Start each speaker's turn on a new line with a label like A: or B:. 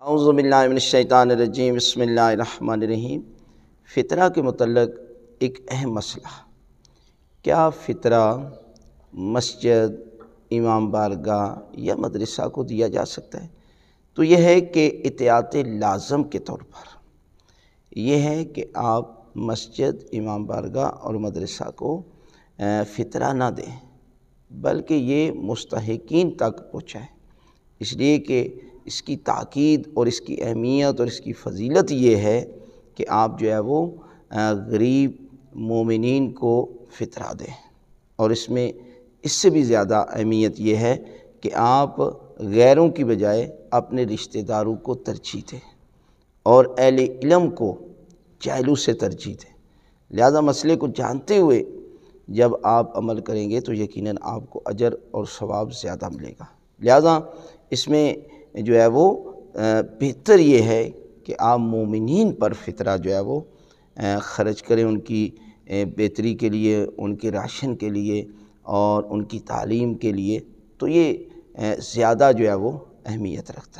A: اعوذ باللہ من الشیطان الرجیم، بسم اللہ الرحمن الرحیم۔ فطرہ کے متعلق ایک اہم مسئلہ، کیا فطرہ مسجد، امام بارگاہ یا مدرسہ کو دیا جا سکتا ہے؟ تو یہ ہے کہ اطاعت لازم کے طور پر یہ ہے کہ آپ مسجد، امام بارگاہ اور مدرسہ کو فطرہ نہ دیں، بلکہ یہ مستحقین تک پہنچائیں، اس لیے کہ اس کی تاکید اور اس کی اہمیت اور اس کی فضیلت یہ ہے کہ آپ جو ہے وہ غریب مومنین کو فطرہ دیں، اور اس سے بھی زیادہ اہمیت یہ ہے کہ آپ غیروں کی بجائے اپنے رشتہ داروں کو ترجیح دیں اور اہل علم کو جاہلوں سے ترجیح دیں۔ لہذا مسئلے کو جانتے ہوئے جب آپ عمل کریں گے تو یقیناً آپ کو اجر اور ثواب زیادہ ملے گا۔ لہذا اس میں جو ہے وہ بہتر یہ ہے کہ آپ مومنین پر فطرہ جو ہے وہ خرچ کریں، ان کی بہتری کے لیے، ان کے راشن کے لیے اور ان کی تعلیم کے لیے، تو یہ زیادہ جو ہے وہ اہمیت رکھتا ہے۔